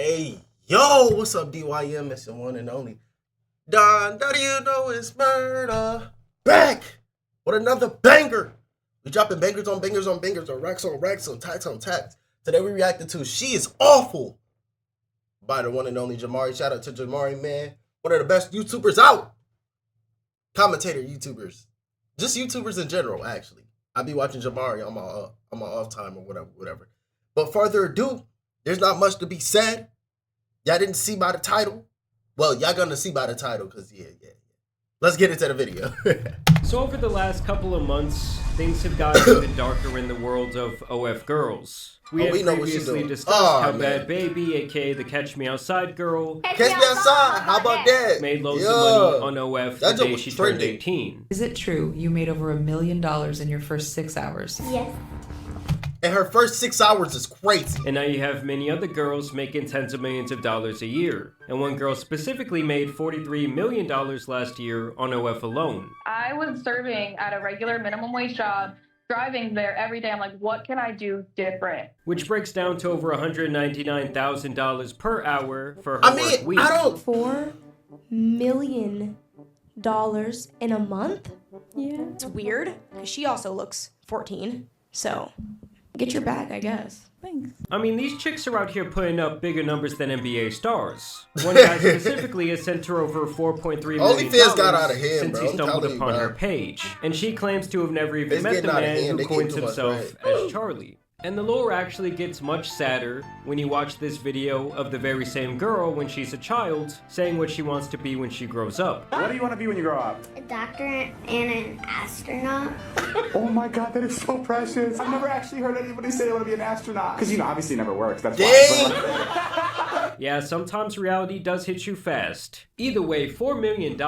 Hey, yo, what's up, DYM? It's the one and only Don. Do you know it's murder? Back with another banger. We dropping bangers on bangers on bangers, or racks on racks, on tax on tax. Today we reacted to She Is Awful by the one and only Jamari. Shout out to Jamari, man. One of the best YouTubers out. Commentator YouTubers. Just YouTubers in general, actually. I be watching Jamari on my off time or whatever. But further ado, there's not much to be said. Y'all didn't see by the title. Well, y'all gonna see by the title, because yeah. Let's get into the video. So over the last couple of months, things have gotten a bit darker in the world of OF girls. We had previously discussed how Bad Baby, aka the Catch Me Outside girl, Catch Me Outside, how about that? Made loads of money on OF the day she turned 18. Is it true you made over $1 million in your first 6 hours? Yes. And her first 6 hours is crazy. And now you have many other girls making tens of millions of dollars a year. And one girl specifically made $43 million last year on OF alone. I was serving at a regular minimum wage job, driving there every day. I'm like, what can I do different? Which breaks down to over $199,000 per hour for her work week. $4 million in a month? Yeah. It's weird, because she also looks 14, so get your bag, I guess. Thanks. I mean, these chicks are out here putting up bigger numbers than NBA stars. One guy specifically has sent her over $4.3 million got out of hand, since he stumbled upon her page. And she claims to have never even met the man who coins himself as Charlie. And the lore actually gets much sadder when you watch this video of the very same girl when she's a child saying what she wants to be when she grows up. What do you want to be when you grow up? A doctor and an astronaut. Oh my god, that is so precious. I've never actually heard anybody say they want to be an astronaut. Because, obviously it never works. That's why. Yeah, sometimes reality does hit you fast. Either way, $4 million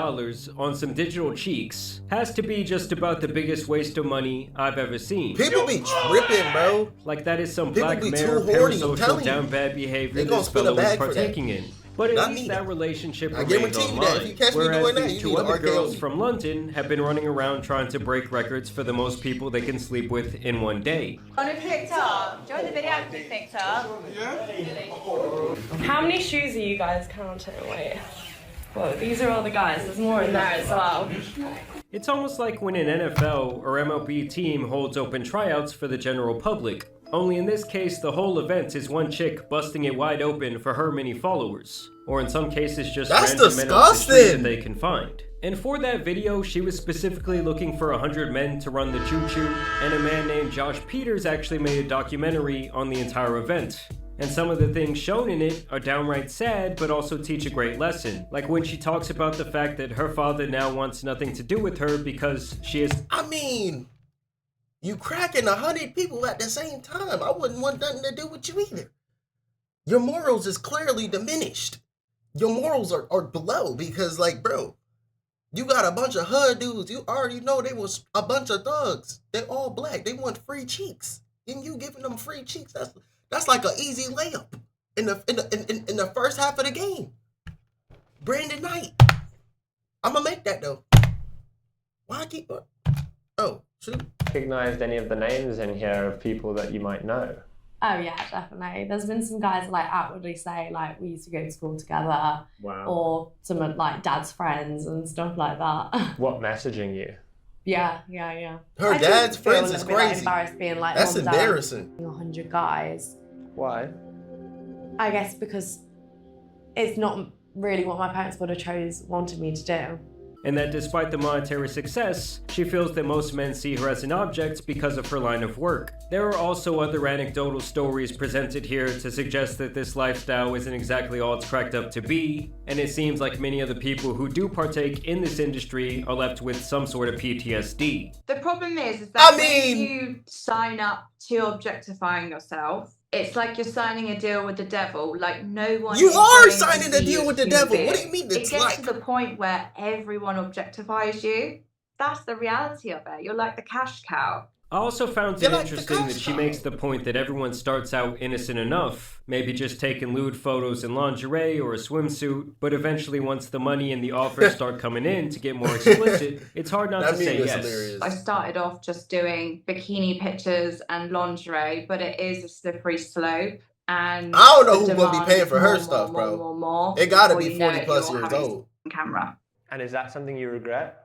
on some digital cheeks has to be just about the biggest waste of money I've ever seen. People be tripping, bro. Like that is some People black be male too horny, parasocial down bad behavior this fellow is partaking in. But at least that relationship remains online, whereas these two other girls from London have been running around trying to break records for the most people they can sleep with in one day. On a picked up. Join the video to be picked up. Yeah. How many shoes are you guys counting? Wait. Whoa, these are all the guys. There's more in there as well. It's almost like when an NFL or MLB team holds open tryouts for the general public. Only in this case, the whole event is one chick busting it wide open for her many followers. Or in some cases, just random men off the street that they can find. And for that video, she was specifically looking for 100 men to run the choo-choo, and a man named Josh Peters actually made a documentary on the entire event. And some of the things shown in it are downright sad, but also teach a great lesson. Like when she talks about the fact that her father now wants nothing to do with her because she is— I mean, you cracking 100 people at the same time. I wouldn't want nothing to do with you either. Your morals is clearly diminished. Your morals are below because, like, bro, you got a bunch of hood dudes. You already know they was a bunch of thugs. They're all black. They want free cheeks. And you giving them free cheeks, that's like an easy layup in the first half of the game. Brandon Knight. I'm gonna make that though. Why I keep up? Oh, shoot. Recognized any of the names in here of people that you might know? Oh yeah, definitely. There's been some guys like outwardly say like we used to go to school together. Wow. Or some of like dad's friends and stuff like that. What messaging you? Yeah. Her dad's friends is crazy. Like, embarrassed being like, that's embarrassing. 100 guys. Why? I guess because it's not really what my parents would have wanted me to do. And that despite the monetary success, she feels that most men see her as an object because of her line of work. There are also other anecdotal stories presented here to suggest that this lifestyle isn't exactly all it's cracked up to be, and it seems like many of the people who do partake in this industry are left with some sort of PTSD. The problem is that when you sign up to objectifying yourself, it's like you're signing a deal with the devil. Like no one. You are signing a deal with the devil. What do you mean? It gets to the point where everyone objectifies you. That's the reality of it. You're like the cash cow. I also found it interesting that she makes the point that everyone starts out innocent enough, maybe just taking lewd photos in lingerie or a swimsuit, but eventually once the money and the offers start coming in to get more explicit, it's hard not to say yes. Hilarious. I started off just doing bikini pictures and lingerie, but it is a slippery slope. And I don't know who's the gonna be demand paying is for her more, stuff, more, bro. more, more, It gotta before be you know 40 it, plus you're years having old. on camera. And is that something you regret?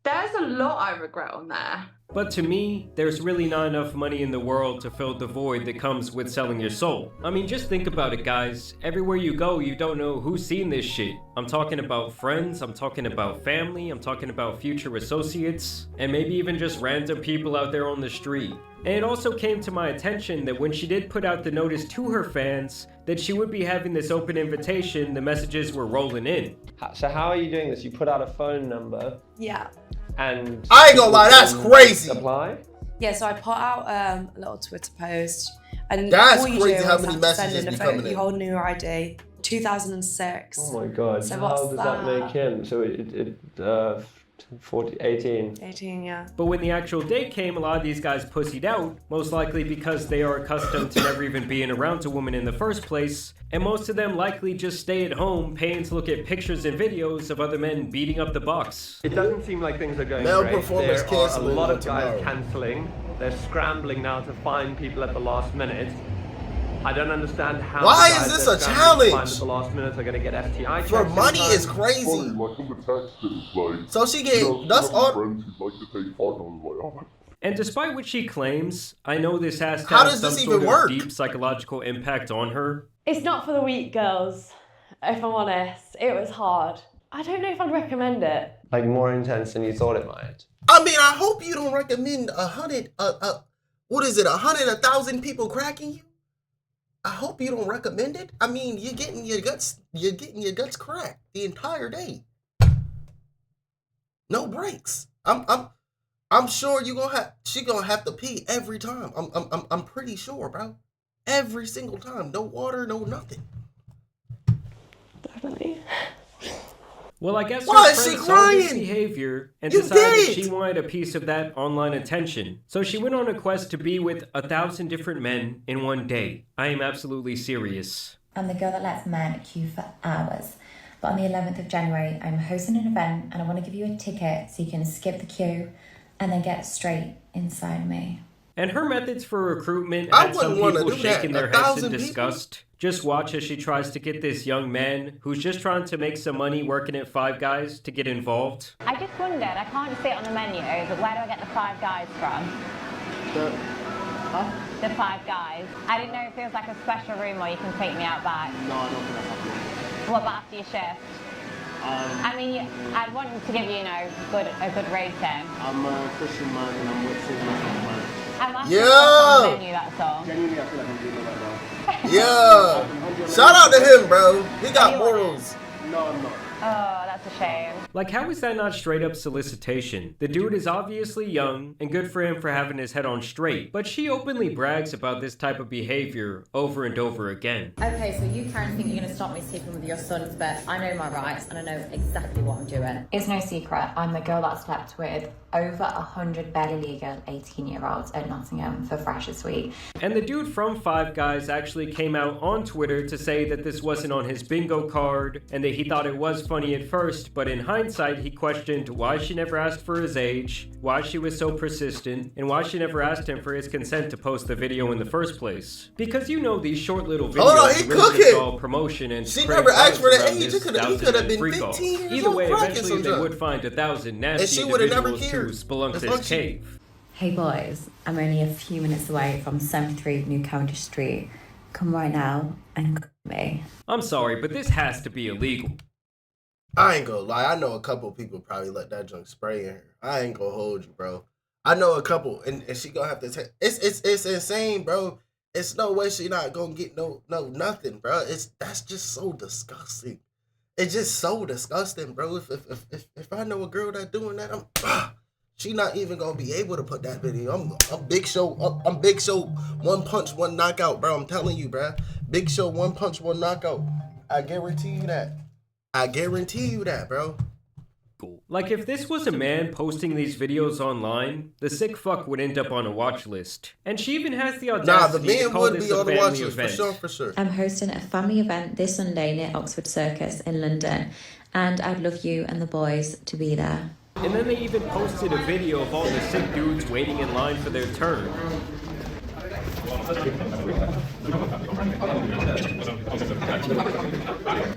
There's a lot I regret on there. But to me, there's really not enough money in the world to fill the void that comes with selling your soul. I mean, just think about it, guys. Everywhere you go, you don't know who's seen this shit. I'm talking about friends, I'm talking about family, I'm talking about future associates, and maybe even just random people out there on the street. And it also came to my attention that when she did put out the notice to her fans that she would be having this open invitation, the messages were rolling in. So how are you doing this? You put out a phone number Yeah. and... I ain't gonna lie, that's crazy. Apply? Yeah, so I put out a little Twitter post. And That's all you crazy do how is many have to send messages in a be photo, coming in. you hold new ID. 2006. Oh my god, So how what's does that make him? So 18. 18, yeah. But when the actual date came, a lot of these guys pussied out, most likely because they are accustomed to never even being around a woman in the first place, and most of them likely just stay at home paying to look at pictures and videos of other men beating up the box. It doesn't seem like things are going Male great. performance There are a cancelling lot of tomorrow. guys cancelling. They're scrambling now to find people at the last minute. I don't understand how. Why the guys is this they're a scrambling to find challenge? at the last minute are going to get STI For checks money in is time. crazy. Like in the text, it's like, So she get that's all all. friends who like to take part, and I was like, oh my. And despite what she claims, I know this has to How have does some this sort even of work? deep psychological impact on her. It's not for the weak girls, if I'm honest. It was hard. I don't know if I'd recommend it. Like more intense than you thought it might. I mean, I hope you don't recommend 100. What is it? 1,000 people cracking you? I hope you don't recommend it. I mean, you're getting your guts cracked the entire day. No breaks. I'm sure she gonna have to pee every time. I'm pretty sure, bro. Every single time. No water, no nothing. Definitely. Well, I guess Why her is she friend saw this crying? behavior and You decided that did! she wanted a piece of that online attention. So she went on a quest to be with 1,000 different men in one day. I am absolutely serious. I'm the girl that lets men queue for hours. But on the 11th of January, I'm hosting an event and I want to give you a ticket so you can skip the queue and then get straight inside me. And her methods for recruitment I had some wouldn't wanna people do that. shaking their 1,000 heads in people? disgust. Just watch as she tries to get this young man who's just trying to make some money working at Five Guys to get involved. I just wondered, I can't see it on the menu, but where do I get the Five Guys from? The Five Guys. I didn't know if there was like a special room or you can take me out back. No, I don't think that's happening. What about after your shift? I mean, I'd want to give you, a good rating. I'm a Christian man and I'm with Sigma man. I'm asking what's on the menu, that's all. Genuinely, I feel like I'm doing it right now. Yeah. Shout out to him, bro. He got morals. No, I'm not. Oh, that's a shame. Like, how is that not straight up solicitation? The dude is obviously young, and good for him for having his head on straight, but she openly brags about this type of behavior over and over again. Okay, so you Karen think you're going to stop me sleeping with your sons, but I know my rights and I know exactly what I'm doing. It's no secret, I'm the girl that slept with over 100 barely legal 18-year-olds at Nottingham for Freshers Week. And the dude from Five Guys actually came out on Twitter to say that this wasn't on his bingo card, and that he thought it was funny at first, but in hindsight he questioned why she never asked for his age, why she was so persistent, and why she never asked him for his consent to post the video in the first place. Because you know these short little videos Hold on, he really cooking. just all promotion and She spread never asked for buzz the around age. this He could have 1,000 been freak off. 15 years Either old way, cracking eventually they sometime. would find 1,000 nasty she would've never individuals to cared. spelunk As long this as she- cave. Hey boys, I'm only a few minutes away from 73 New Cavendish Street. Come right now and call me. I'm sorry, but this has to be illegal. I ain't gonna lie. I know a couple people probably let that junk spray in her. I ain't gonna hold you, bro. I know a couple, and she gonna have to take. It's insane, bro. It's no way she not gonna get no nothing, bro. That's just so disgusting. It's just so disgusting, bro. If I know a girl that doing that, she not even gonna be able to put that video. I'm Big Show. I'm Big Show. One punch, one knockout, bro. I'm telling you, bro. Big Show. One punch, one knockout. I guarantee you that. I guarantee you that, bro. Like, if this was a man posting these videos online, the sick fuck would end up on a watch list. And she even has the audacity to call this a family event. For sure. I'm hosting a family event this Sunday near Oxford Circus in London, and I'd love you and the boys to be there. And then they even posted a video of all the sick dudes waiting in line for their turn.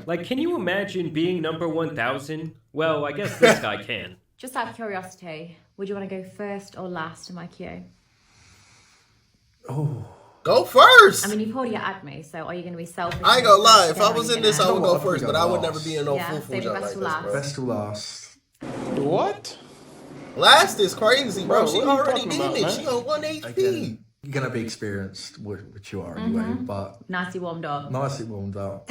Like, can you imagine being number 1,000? Well, I guess this guy can. Just out of curiosity, would you want to go first or last in my queue? Oh. Go first! I mean, you've already had me, so are you going to be selfish? I ain't gonna lie, if I was in this, I would go first, but I would never be in no Yeah, full job like this, bro. Best to last. What? Last is crazy, bro. Bro, She what are you already talking did about, it. man? She on 1 HP. Again, you're gonna be experienced, which you are anyway, but Nicely warmed up. nicely warmed up.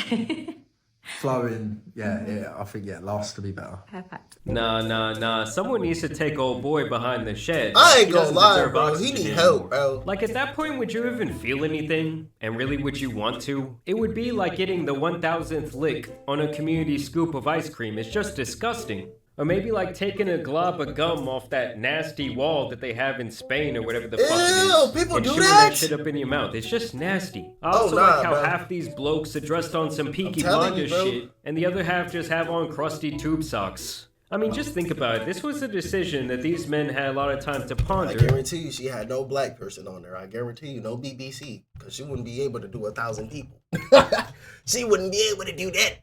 Flowing, yeah, I think last to be better. Perfect. Nah. Someone needs to take old boy behind the shed. I ain't He gonna doesn't lie, deserve bro. He oxygen need anymore. help, bro. Like, at that point, would you even feel anything? And really, would you want to? It would be like getting the 1,000th lick on a community scoop of ice cream. It's just disgusting. Or maybe like taking a glob of gum off that nasty wall that they have in Spain or whatever the fuck it is. Ew, people and do shooing that? shit up in your mouth. It's just nasty. I Oh, also nah, like how bro. half these blokes are dressed on some Peaky telling you, Blinders bro. shit, and the other half just have on crusty tube socks. I mean, just think about it. This was a decision that these men had a lot of time to I ponder. guarantee you she had no black person on there. I guarantee you no BBC, because she wouldn't be able to do 1,000 people. She wouldn't be able to do that.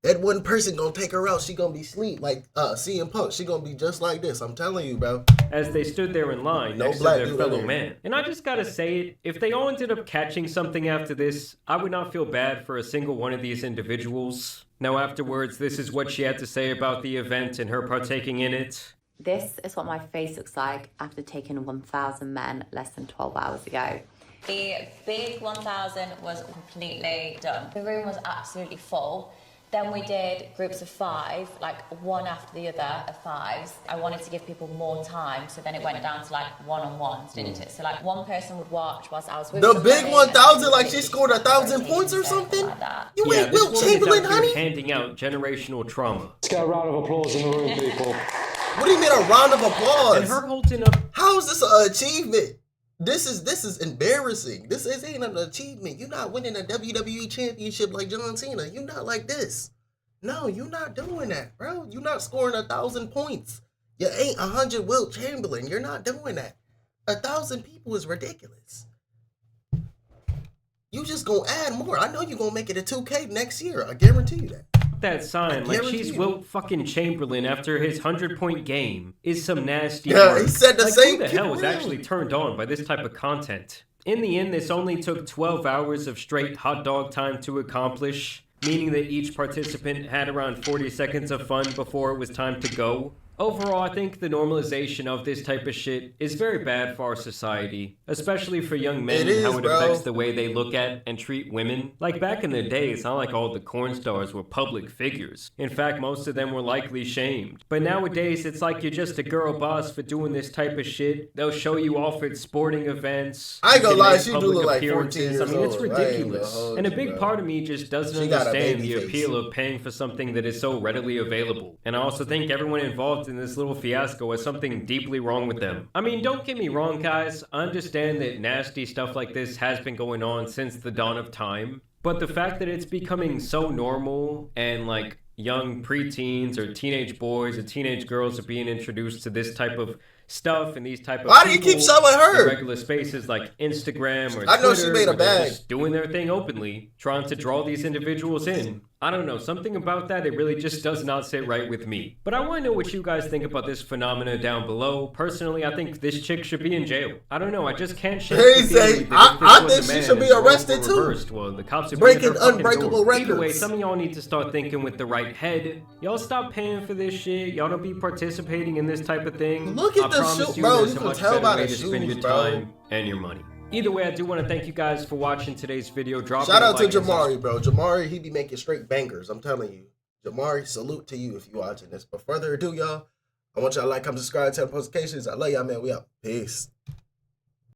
That one person gonna take her out. She gonna be sleep like CM Punk. She gonna be just like this. I'm telling you, bro. As they stood there in line No next to black their dude fellow in there. man. And I just gotta say it, if they all ended up catching something after this, I would not feel bad for a single one of these individuals. Now afterwards, this is what she had to say about the event and her partaking in it. This is what my face looks like after taking 1,000 men less than 12 hours ago. The big 1,000 was completely done. The room was absolutely full. Then we did groups of 5, like one after the other of 5s. I wanted to give people more time, so then it went down to like one-on-ones, didn't it? So like one person would watch whilst I was with The somebody, big 1,000, and like she scored 1,000 points or something. like that. You Yeah, ain't this Wilt woman is Chamberlain, out here honey. handing out generational trauma. Let's get a round of applause in the room, people. What do you mean a round of applause? And her holding up. How is this an achievement? This is embarrassing. This ain't an achievement. You're not winning a WWE championship like John Cena. You're not like this. No, you're not doing that, bro. You're not scoring 1,000 points. You ain't 100 Wilt Chamberlain. You're not doing that. 1,000 people is ridiculous. You just gonna add more. I know you're gonna make it a 2K next year. I guarantee you that. That sign, like guarantee she's you. Wilt fucking Chamberlain after his 100-point game, is some nasty Yeah, work. he said the like, same who the thing, hell is really. actually turned on by this type of content? In the end, this only took 12 hours of straight hot dog time to accomplish, meaning that each participant had around 40 seconds of fun before it was time to go. Overall, I think the normalization of this type of shit is very bad for our society, especially for young men It and how is, it bro. affects the way they look at and treat women. Like back in the day, it's not like all the porn stars were public figures. In fact, most of them were likely shamed. But nowadays, it's like you're just a girl boss for doing this type of shit. They'll show you off at sporting events. I ain't gonna You can lie, make she do public look like 14 appearances. years I mean, it's old. I ain't gonna ridiculous. hold And a you, big bro. part of me just doesn't She got a understand baby the face. appeal of paying for something that is so readily available. And I also think everyone involved in this little fiasco has something deeply wrong with them. I mean, don't get me wrong, guys. I understand that nasty stuff like this has been going on since the dawn of time. But the fact that it's becoming so normal and like young preteens or teenage boys or teenage girls are being introduced to this type of stuff and these type of Why do you keep people showing her? in regular spaces like Instagram or I know she Twitter, made a where they're bag. just doing their thing openly, trying to draw these individuals in. I don't know, something about that, it really just does not sit right with me. But I want to know what you guys think about this phenomena down below. Personally, I think this chick should be in jail. I don't know, I just can't shake Hey, the say, theory that I- if this I was think a she man should be and the roles arrested were too. reversed, well, the cops are Breaking bringing her fucking unbreakable door. Either way, records. some of y'all need to start thinking with the right head. Y'all stop paying for this shit. Y'all don't be participating in this type of thing. Look at I the promise shoe- you bro, there's you a can much tell better by way the to spend shoes, your bro. time and your money. Either way, I do want to thank you guys for watching today's video. Drop Shout a out to like and Jamari, bro. Jamari, he be making straight bangers. I'm telling you. Jamari, salute to you if you watching this. But further ado, y'all, I want y'all to like, comment, subscribe, turn on notifications. I love y'all, man. We out. Peace.